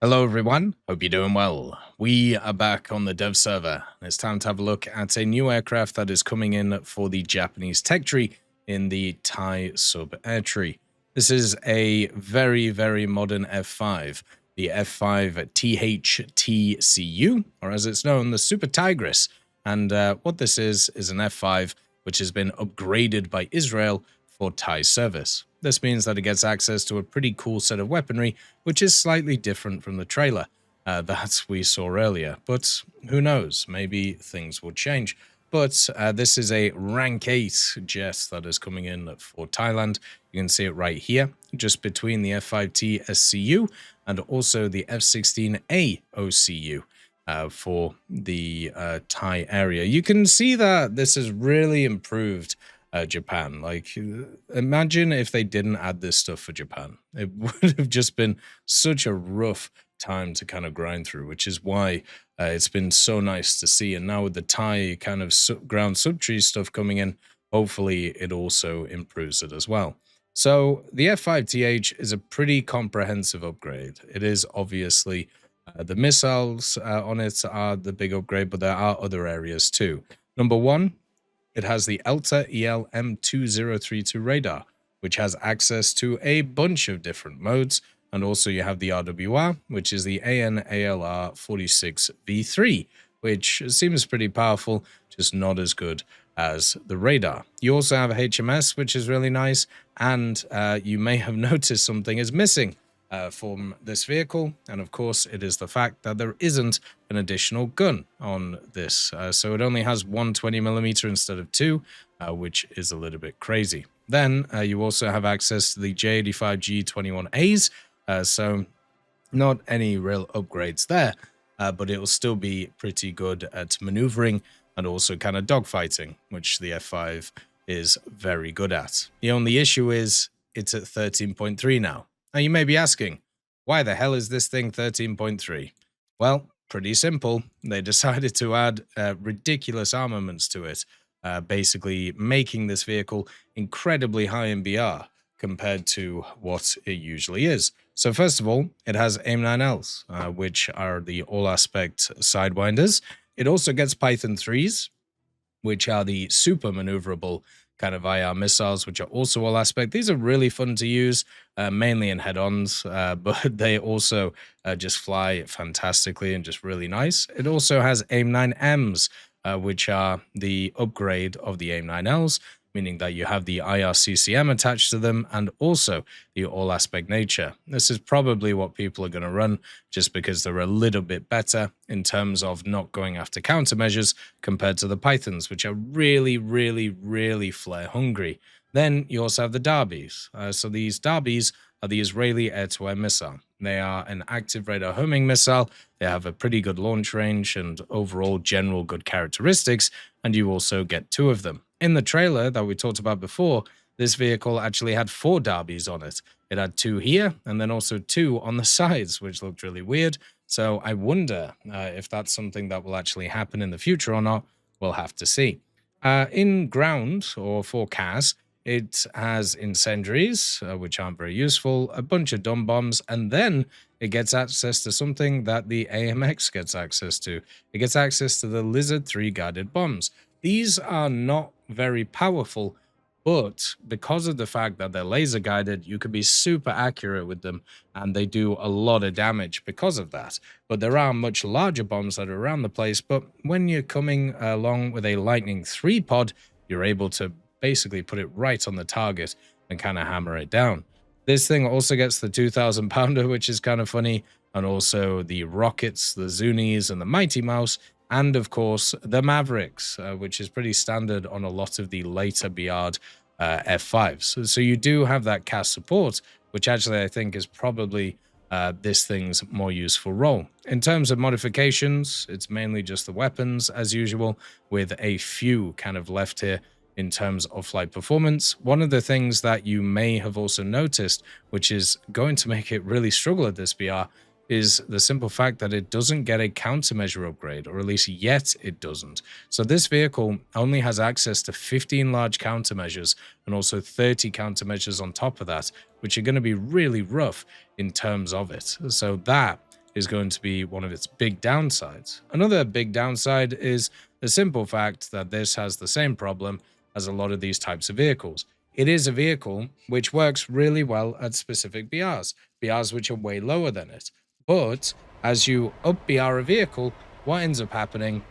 Hello everyone, hope you're doing well. We are back on the dev server. It's time to have a look at a new aircraft that is coming in for the Japanese tech tree in the Thai sub-air tree. This is a very modern F5, the F-5TH TCU, or as it's known, the Super Tigris. And what this is an F5 which has been upgraded by Israel for Thai service. This means that it gets access to a pretty cool set of weaponry, which is slightly different from the trailer that we saw earlier. But who knows, maybe things will change. But this is a rank 8 jet that is coming in for Thailand. You can see it right here, just between the F-5T SCU and also the F-16A OCU. For the Thai area. You can see that this has really improved Japan. Like, imagine if they didn't add this stuff for Japan. It would have just been such a rough time to kind of grind through, which is why it's been so nice to see. And now with the Thai kind of ground subtree stuff coming in, hopefully it also improves it as well. So the F-5TH is a pretty comprehensive upgrade. It is obviously the missiles on it are the big upgrade, but there are other areas too. Number one, it has the ELTA EL-M2032 radar, which has access to a bunch of different modes. And also you have the RWR, which is the AN/ALR-46V3, which seems pretty powerful, just not as good as the radar. You also have HMS, which is really nice. And you may have noticed something is missing from this vehicle, and of course it is the fact that there isn't an additional gun on this, so it only has one 20mm instead of two, which is a little bit crazy. Then you also have access to the J85 G21As, so not any real upgrades there, but it will still be pretty good at maneuvering and also kind of dogfighting, which the F5 is very good at. The only issue is it's at 13.3 now. Now, you may be asking, why the hell is this thing 13.3? Well, pretty simple. They decided to add ridiculous armaments to it, basically making this vehicle incredibly high in BR compared to what it usually is. So first of all, it has AIM-9Ls, which are the all-aspect sidewinders. It also gets Python 3s, which are the super maneuverable kind of IR missiles, which are also all aspect. These are really fun to use, mainly in head-ons, but they also just fly fantastically and just really nice. It also has AIM-9Ms, which are the upgrade of the AIM-9Ls, meaning that you have the IRCCM attached to them and also the all-aspect nature. This is probably what people are going to run just because they're a little bit better in terms of not going after countermeasures compared to the Pythons, which are really flare-hungry. Then you also have the Darbies. So these Darbies are the Israeli air-to-air missile. They are an active radar homing missile. They have a pretty good launch range and overall general good characteristics, and you also get two of them. In the trailer that we talked about before, this vehicle actually had 4 Darbies on it. It had 2 here and then also 2 on the sides, which looked really weird. So I wonder if that's something that will actually happen in the future or not. We'll have to see. In ground, or for CAS, it has incendiaries, which aren't very useful, a bunch of dumb bombs, and then it gets access to something that the AMX gets access to. It gets access to the Lizard 3 guided bombs. These are not very powerful, but because of the fact that they're laser guided, you can be super accurate with them, and they do a lot of damage because of that. But there are much larger bombs that are around the place, but when you're coming along with a Lightning 3 pod, you're able to basically put it right on the target and kind of hammer it down. This thing also gets the 2,000 pounder, which is kind of funny, and also the rockets, the Zunis, and the Mighty Mouse, and of course the Mavericks, which is pretty standard on a lot of the later BR'd F5s. So you do have that CAS support, which actually I think is probably this thing's more useful role. In terms of modifications, it's mainly just the weapons as usual, with a few kind of left here in terms of flight performance. One of the things that you may have also noticed, which is going to make it really struggle at this BR, is the simple fact that it doesn't get a countermeasure upgrade, or at least yet it doesn't. So this vehicle only has access to 15 large countermeasures and also 30 countermeasures on top of that, which are going to be really rough in terms of it. So that is going to be one of its big downsides. Another big downside is the simple fact that this has the same problem as a lot of these types of vehicles. It is a vehicle which works really well at specific BRs which are way lower than it. But as you up BR a vehicle, what ends up happening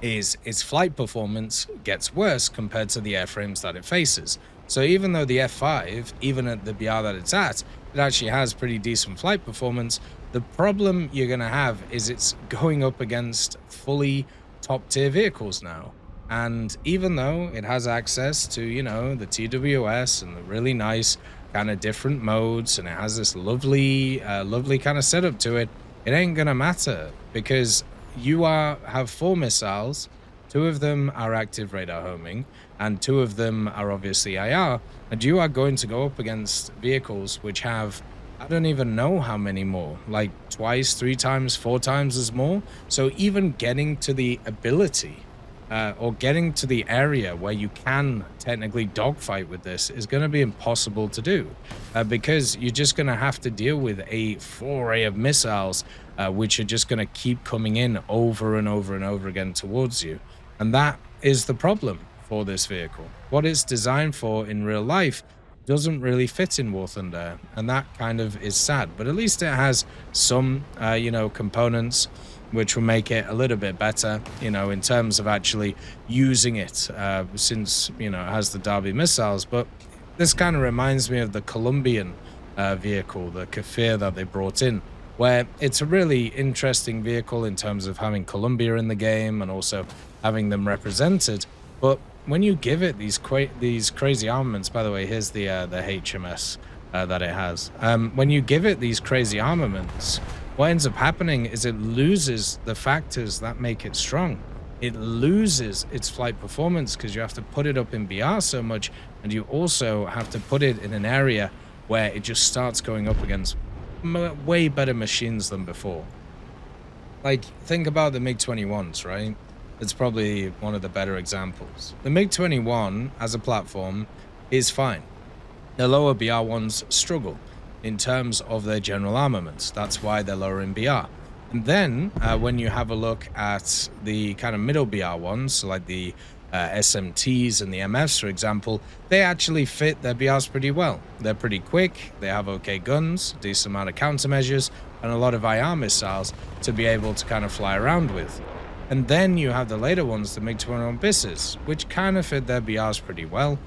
is its flight performance gets worse compared to the airframes that it faces. So even though the F5, even at the BR that it's at, it actually has pretty decent flight performance, the problem you're going to have is it's going up against fully top-tier vehicles now. And even though it has access to, you know, the TWS and the really nice kind of different modes, and it has this lovely kind of setup to it, it ain't going to matter because you have 4 missiles, 2 of them are active radar homing, and 2 of them are obviously IR, and you are going to go up against vehicles which have, I don't even know how many more, like twice, 3 times, 4 times as more. So even getting to the ability or getting to the area where you can technically dogfight with this is going to be impossible to do because you're just going to have to deal with a foray of missiles which are just going to keep coming in over and over and over again towards you. And that is the problem for this vehicle. What it's designed for in real life doesn't really fit in Warthunder, and that kind of is sad. But at least it has some, components which will make it a little bit better, in terms of actually using it, since, it has the Derby missiles. But this kind of reminds me of the Colombian vehicle, the Kafir that they brought in, where it's a really interesting vehicle in terms of having Colombia in the game and also having them represented. But when you give it these crazy armaments, by the way, here's the HMS that it has. When you give it these crazy armaments, what ends up happening is it loses the factors that make it strong. It loses its flight performance because you have to put it up in BR so much, and you also have to put it in an area where it just starts going up against way better machines than before. Like, think about the MiG-21s, right? It's probably one of the better examples. The MiG-21 as a platform is fine. The lower BR ones struggle in terms of their general armaments. That's why they're lower in BR. And then when you have a look at the kind of middle BR ones, so like the SMTs and the MFs, for example, they actually fit their BRs pretty well. They're pretty quick, they have okay guns, decent amount of countermeasures, and a lot of IR missiles to be able to kind of fly around with. And then you have the later ones, the MiG-21 BISs, which kind of fit their BRs pretty well,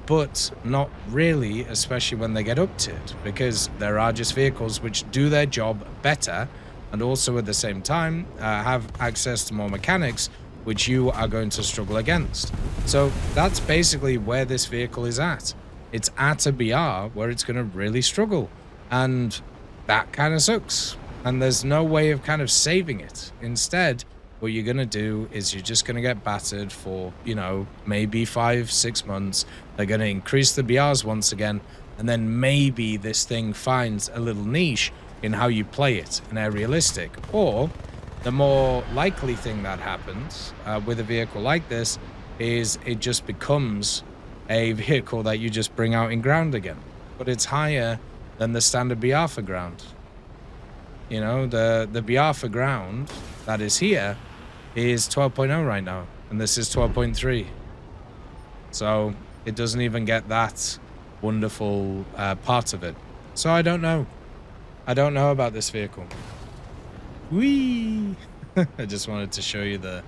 but not really, especially when they get up-tiered, because there are just vehicles which do their job better, and also at the same time have access to more mechanics, which you are going to struggle against. So that's basically where this vehicle is at. It's at a BR where it's going to really struggle, and that kind of sucks. And there's no way of kind of saving it. Instead, what you're going to do is you're just going to get battered for, maybe 5-6 months. They're going to increase the BRs once again, and then maybe this thing finds a little niche in how you play it and are realistic. Or the more likely thing that happens with a vehicle like this is it just becomes a vehicle that you just bring out in ground again. But it's higher than the standard BR for ground. The BR for ground that is here is 12.0 right now, and this is 12.3. So it doesn't even get that wonderful part of it. So I don't know. I don't know about this vehicle. Whee! I just wanted to show you the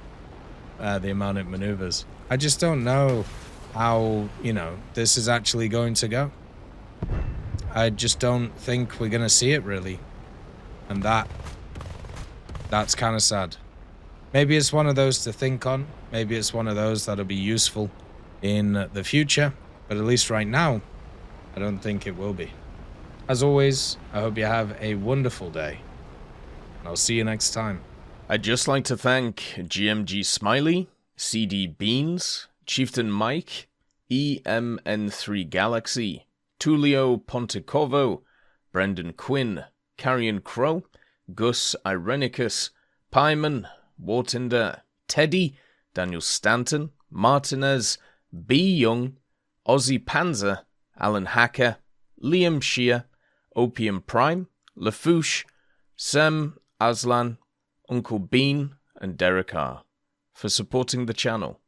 amount it maneuvers. I just don't know how, this is actually going to go. I just don't think we're going to see it, really. And that's kind of sad. Maybe it's one of those to think on. Maybe it's one of those that'll be useful in the future. But at least right now, I don't think it will be. As always, I hope you have a wonderful day. And I'll see you next time. I'd just like to thank GMG Smiley, CD Beans, Chieftain Mike, EMN3 Galaxy, Tulio Pontecorvo, Brendan Quinn, Carrion Crow, Gus Irenicus, Pyman, Warthunder, Teddy, Daniel Stanton, Martinez, B. Young, Ozzy Panzer, Alan Hacker, Liam Shear, Opium Prime, Lafouche, Sem, Aslan, Uncle Bean, and Derek R. for supporting the channel.